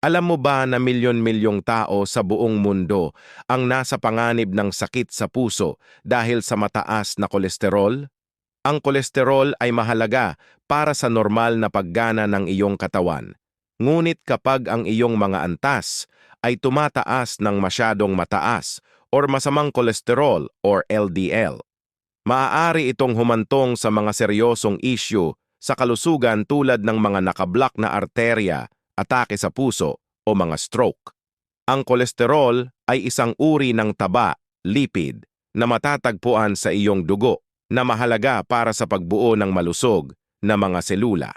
Alam mo ba na milyon-milyong tao sa buong mundo ang nasa panganib ng sakit sa puso dahil sa mataas na kolesterol? Ang kolesterol ay mahalaga para sa normal na paggana ng iyong katawan. Ngunit kapag ang iyong mga antas ay tumataas ng masyadong mataas or masamang kolesterol or LDL, maaari itong humantong sa mga seryosong issue sa kalusugan tulad ng mga nakablock na arterya, atake sa puso o mga stroke. Ang kolesterol ay isang uri ng taba, lipid, na matatagpuan sa iyong dugo na mahalaga para sa pagbuo ng malusog na mga selula.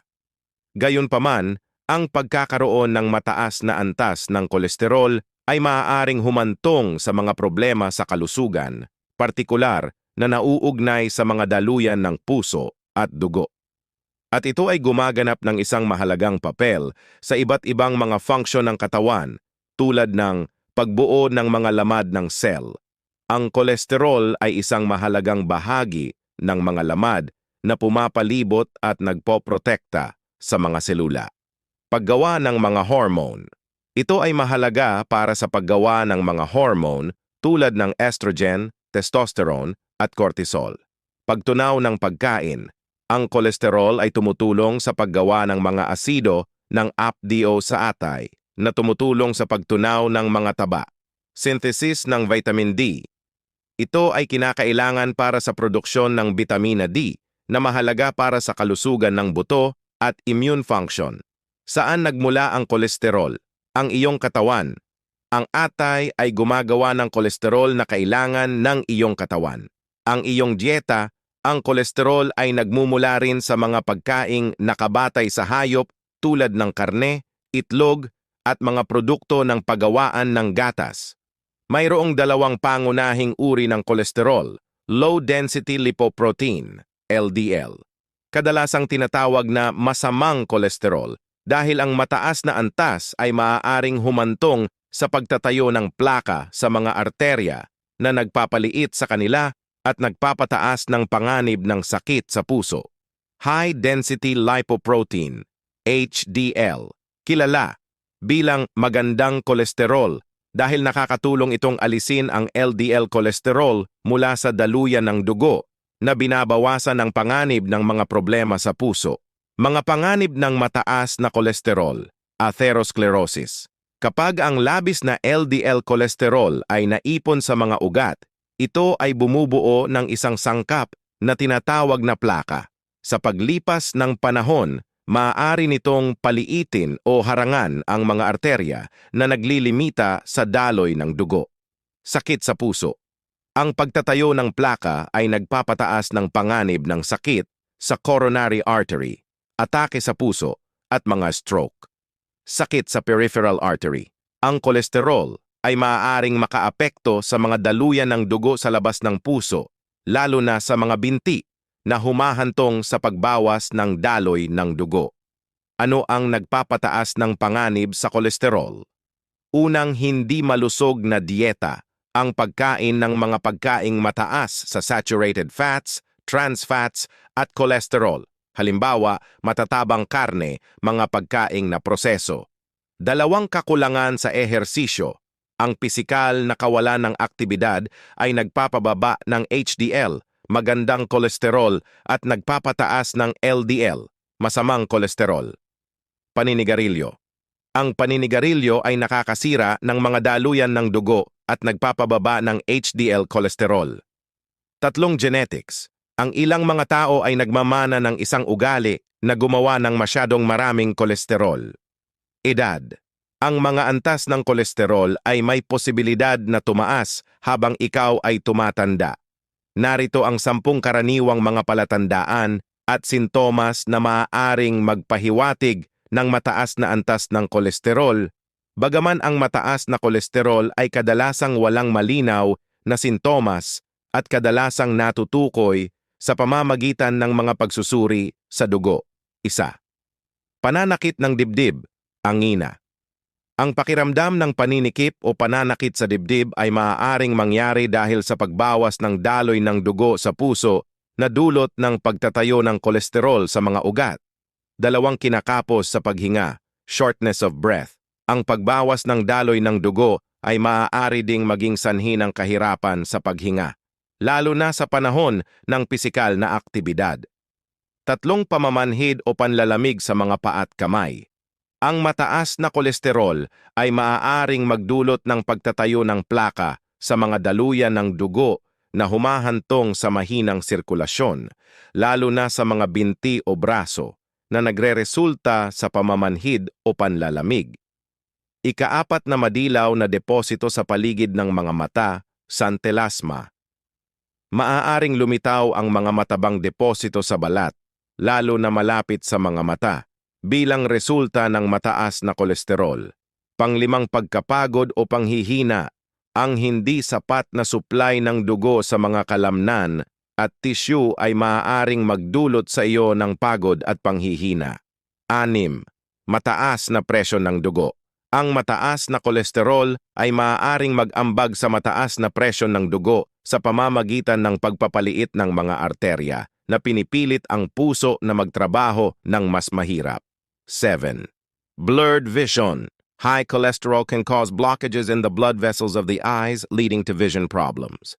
Gayunpaman, ang pagkakaroon ng mataas na antas ng kolesterol ay maaaring humantong sa mga problema sa kalusugan, partikular na nauugnay sa mga daluyan ng puso at dugo. At ito ay gumaganap ng isang mahalagang papel sa iba't ibang mga function ng katawan tulad ng pagbuo ng mga lamad ng cell. Ang kolesterol ay isang mahalagang bahagi ng mga lamad na pumapalibot at nagpoprotekta sa mga selula. Paggawa ng mga hormone. Ito ay mahalaga para sa paggawa ng mga hormone tulad ng estrogen, testosterone at cortisol. Pagtunaw ng pagkain. Ang kolesterol ay tumutulong sa paggawa ng mga asido ng APDO sa atay na tumutulong sa pagtunaw ng mga taba. Synthesis ng vitamin D. Ito ay kinakailangan para sa produksyon ng bitamina D na mahalaga para sa kalusugan ng buto at immune function. Saan nagmula ang kolesterol? Ang iyong katawan. Ang atay ay gumagawa ng kolesterol na kailangan ng iyong katawan. Ang iyong dieta. Ang kolesterol ay nagmumula rin sa mga pagkaing nakabatay sa hayop tulad ng karne, itlog, at mga produkto ng paggawaan ng gatas. Mayroong dalawang pangunahing uri ng kolesterol, low-density lipoprotein, LDL. Kadalasang tinatawag na masamang kolesterol dahil ang mataas na antas ay maaaring humantong sa pagtatayo ng plaka sa mga arterya na nagpapaliit sa kanila at nagpapataas ng panganib ng sakit sa puso. High-density lipoprotein, HDL, kilala bilang magandang kolesterol dahil nakakatulong itong alisin ang LDL cholesterol mula sa daluyan ng dugo na binabawasan ng panganib ng mga problema sa puso. Mga panganib ng mataas na kolesterol, atherosclerosis. Kapag ang labis na LDL cholesterol ay naipon sa mga ugat, ito ay bumubuo ng isang sangkap na tinatawag na plaka. Sa paglipas ng panahon, maaari nitong paliitin o harangan ang mga arterya na naglilimita sa daloy ng dugo. Sakit sa puso. Ang pagtatayo ng plaka ay nagpapataas ng panganib ng sakit sa coronary artery, atake sa puso, at mga stroke. Sakit sa peripheral artery. Ang kolesterol ay maaaring makaapekto sa mga daluyan ng dugo sa labas ng puso, lalo na sa mga binti na humahantong sa pagbawas ng daloy ng dugo. Ano ang nagpapataas ng panganib sa kolesterol? Unang, hindi malusog na dieta, ang pagkain ng mga pagkaing mataas sa saturated fats, trans fats, at kolesterol. Halimbawa, matatabang karne, mga pagkaing na proseso. Dalawang, kakulangan sa ehersisyo. Ang pisikal na kawalan ng aktibidad ay nagpapababa ng HDL, magandang kolesterol, at nagpapataas ng LDL, masamang kolesterol. Paninigarilyo. Ang paninigarilyo ay nakakasira ng mga daluyan ng dugo at nagpapababa ng HDL kolesterol. 3, genetics. Ang ilang mga tao ay nagmamana ng isang ugali na gumawa ng masyadong maraming kolesterol. Edad. Ang mga antas ng kolesterol ay may posibilidad na tumaas habang ikaw ay tumatanda. Narito ang 10 karaniwang mga palatandaan at sintomas na maaaring magpahiwatig ng mataas na antas ng kolesterol, bagaman ang mataas na kolesterol ay kadalasang walang malinaw na sintomas at kadalasang natutukoy sa pamamagitan ng mga pagsusuri sa dugo. 1. Pananakit ng dibdib, angina. Ang pakiramdam ng paninikip o pananakit sa dibdib ay maaaring mangyari dahil sa pagbawas ng daloy ng dugo sa puso na dulot ng pagtatayo ng kolesterol sa mga ugat. 2, kinakapos sa paghinga, shortness of breath, Ang pagbawas ng daloy ng dugo ay maaari ding maging sanhi ng kahirapan sa paghinga, lalo na sa panahon ng pisikal na aktibidad. Tatlong pamamanhid o panlalamig sa mga paa at kamay. Ang mataas na kolesterol ay maaaring magdulot ng pagtatayo ng plaka sa mga daluyan ng dugo na humahantong sa mahinang sirkulasyon, lalo na sa mga binti o braso, na nagreresulta sa pamamanhid o panlalamig. Ikaapat na madilaw na deposito sa paligid ng mga mata, santelasma. Maaaring lumitaw ang mga matabang deposito sa balat, lalo na malapit sa mga mata, bilang resulta ng mataas na kolesterol. Panglimang, pagkapagod o panghihina, ang hindi sapat na supply ng dugo sa mga kalamnan at tissue ay maaaring magdulot sa iyo ng pagod at panghihina. 6. Mataas na presyon ng dugo. Ang mataas na kolesterol ay maaaring mag-ambag sa mataas na presyon ng dugo sa pamamagitan ng pagpapaliit ng mga arterya na pinipilit ang puso na magtrabaho ng mas mahirap. 7. Blurred vision. High cholesterol can cause blockages in the blood vessels of the eyes, leading to vision problems.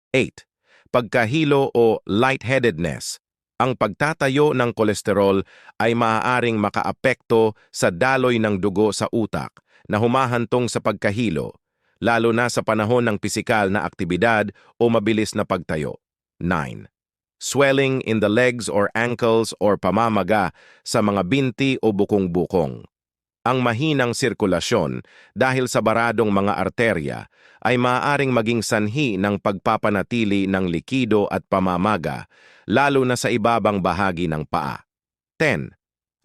8. Pagkahilo o lightheadedness. Ang pagtatayo ng kolesterol ay maaaring makaapekto sa daloy ng dugo sa utak na humahantong sa pagkahilo, lalo na sa panahon ng pisikal na aktibidad o mabilis na pagtayo. 9. Swelling in the legs or ankles or pamamaga sa mga binti o bukong-bukong. Ang mahinang sirkulasyon dahil sa baradong mga arterya ay maaaring maging sanhi ng pagpapanatili ng likido at pamamaga, lalo na sa ibabang bahagi ng paa. 10.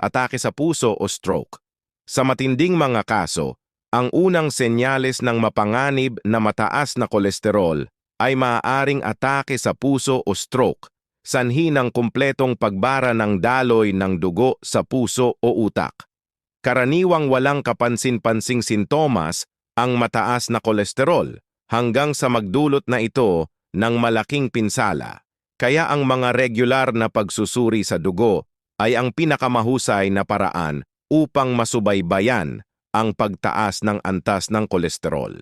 Atake sa puso o stroke. Sa matinding mga kaso, ang unang senyales ng mapanganib na mataas na kolesterol ay maaaring atake sa puso o stroke, sanhi ng kumpletong pagbara ng daloy ng dugo sa puso o utak. Karaniwang walang kapansin-pansing sintomas ang mataas na kolesterol hanggang sa magdulot na ito ng malaking pinsala. Kaya ang mga regular na pagsusuri sa dugo ay ang pinakamahusay na paraan upang masubaybayan ang pagtaas ng antas ng kolesterol.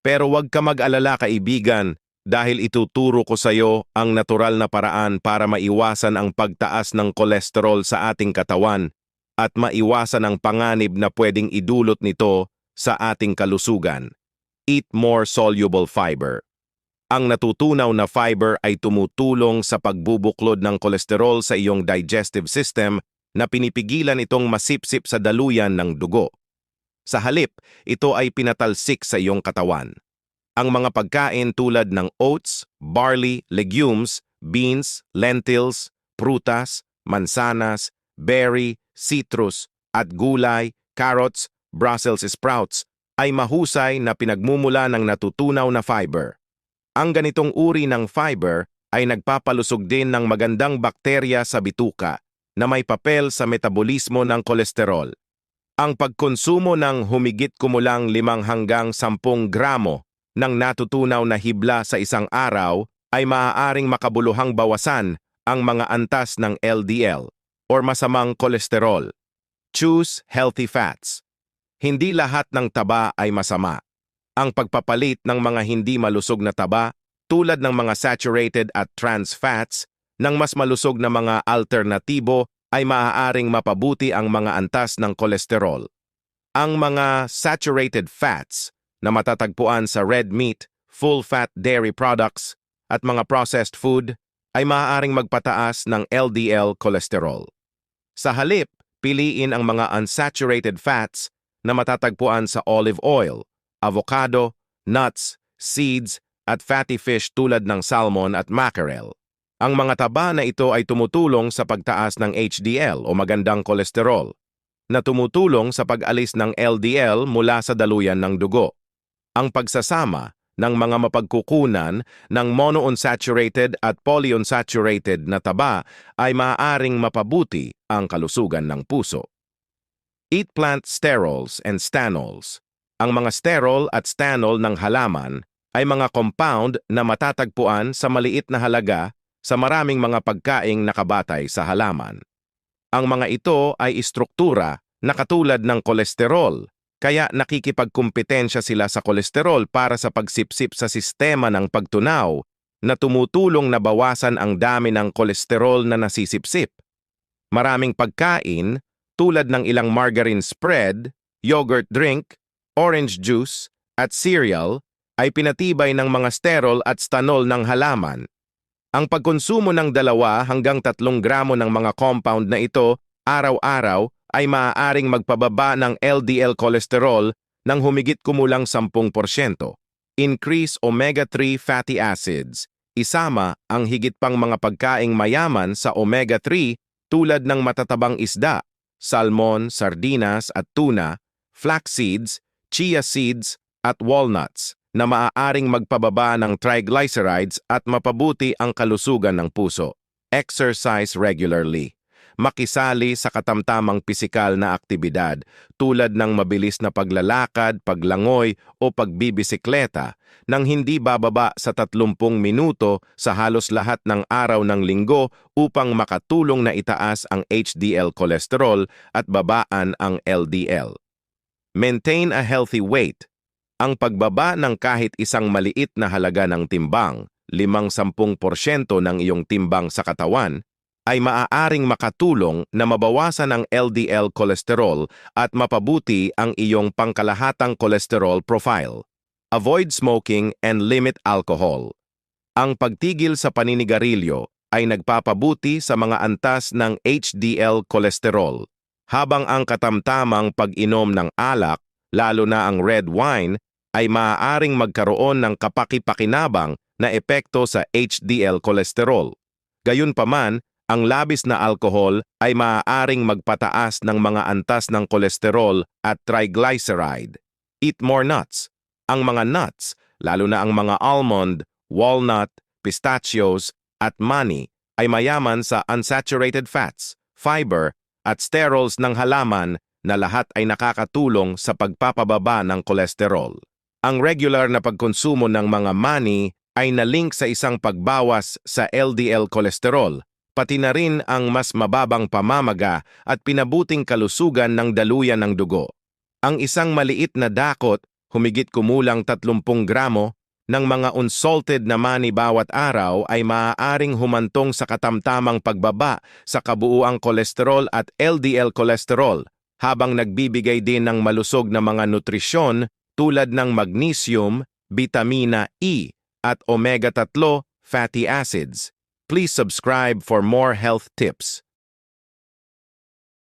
Pero huwag ka mag-alala, kaibigan, dahil ituturo ko sa iyo ang natural na paraan para maiwasan ang pagtaas ng kolesterol sa ating katawan at maiwasan ang panganib na pwedeng idulot nito sa ating kalusugan. Eat more soluble fiber. Ang natutunaw na fiber ay tumutulong sa pagbubuklod ng kolesterol sa iyong digestive system na pinipigilan itong masipsip sa daluyan ng dugo. Sa halip, ito ay pinatalsik sa iyong katawan. Ang mga pagkain tulad ng oats, barley, legumes, beans, lentils, prutas, mansanas, berry, citrus, at gulay, carrots, Brussels sprouts ay mahusay na pinagmumula ng natutunaw na fiber. Ang ganitong uri ng fiber ay nagpapalusog din ng magandang bakterya sa bituka na may papel sa metabolismo ng kolesterol. Ang pagkonsumo ng humigit kumulang 5 hanggang 10 gramo ng natutunaw na hibla sa isang araw ay maaaring makabuluhang bawasan ang mga antas ng LDL or masamang kolesterol. Choose healthy fats. Hindi lahat ng taba ay masama. Ang pagpapalit ng mga hindi malusog na taba tulad ng mga saturated at trans fats ng mas malusog na mga alternatibo ay maaaring mapabuti ang mga antas ng kolesterol. Ang mga saturated fats na matatagpuan sa red meat, full-fat dairy products, at mga processed food ay maaaring magpataas ng LDL cholesterol. Sa halip, piliin ang mga unsaturated fats na matatagpuan sa olive oil, avocado, nuts, seeds, at fatty fish tulad ng salmon at mackerel. Ang mga taba na ito ay tumutulong sa pagtaas ng HDL o magandang kolesterol, na tumutulong sa pag-alis ng LDL mula sa daluyan ng dugo. Ang pagsasama ng mga mapagkukunan ng monounsaturated at polyunsaturated na taba ay maaaring mapabuti ang kalusugan ng puso. Eat plant sterols and stanols. Ang mga sterol at stanol ng halaman ay mga compound na matatagpuan sa maliit na halaga sa maraming mga pagkaing nakabatay sa halaman. Ang mga ito ay istruktura na katulad ng kolesterol, Kaya nakikipagkumpetensya sila sa kolesterol para sa pagsipsip sa sistema ng pagtunaw na tumutulong na bawasan ang dami ng kolesterol na nasisipsip. Maraming pagkain tulad ng ilang margarine spread, yogurt drink, orange juice, at cereal ay pinatibay ng mga sterol at stanol ng halaman. Ang pagkonsumo ng 2 hanggang 3 gramo ng mga compound na ito araw-araw ay maaaring magpababa ng LDL cholesterol ng humigit kumulang 10%. Increase omega-3 fatty acids. Isama ang higit pang mga pagkaing mayaman sa omega-3 tulad ng matatabang isda, salmon, sardinas at tuna, flax seeds, chia seeds at walnuts na maaaring magpababa ng triglycerides at mapabuti ang kalusugan ng puso. Exercise regularly. Makisali sa katamtamang pisikal na aktibidad tulad ng mabilis na paglalakad, paglangoy o pagbibisikleta nang hindi bababa sa 30 minuto sa halos lahat ng araw ng linggo upang makatulong na itaas ang HDL cholesterol at babaan ang LDL. Maintain a healthy weight. Ang pagbaba ng kahit isang maliit na halaga ng timbang, 5-10% ng iyong timbang sa katawan, ay maaaring makatulong na mabawasan ang LDL cholesterol at mapabuti ang iyong pangkalahatang cholesterol profile. Avoid smoking and limit alcohol. Ang pagtigil sa paninigarilyo ay nagpapabuti sa mga antas ng HDL cholesterol, habang ang katamtamang pag-inom ng alak, lalo na ang red wine, ay maaaring magkaroon ng kapaki-pakinabang na epekto sa HDL cholesterol. Gayunpaman, ang labis na alkohol ay maaaring magpataas ng mga antas ng kolesterol at triglyceride. Eat more nuts. Ang mga nuts, lalo na ang mga almond, walnut, pistachios, at mani, ay mayaman sa unsaturated fats, fiber, at sterols ng halaman na lahat ay nakakatulong sa pagpapababa ng kolesterol. Ang regular na pagkonsumo ng mga mani ay nalink sa isang pagbawas sa LDL cholesterol, pati na rin ang mas mababang pamamaga at pinabuting kalusugan ng daluyan ng dugo. Ang isang maliit na dakot, humigit kumulang 30 gramo, ng mga unsalted na mani bawat araw ay maaaring humantong sa katamtamang pagbaba sa kabuuang kolesterol at LDL cholesterol, habang nagbibigay din ng malusog na mga nutrisyon tulad ng magnesium, vitamina E, at omega-3 fatty acids. Please subscribe for more health tips.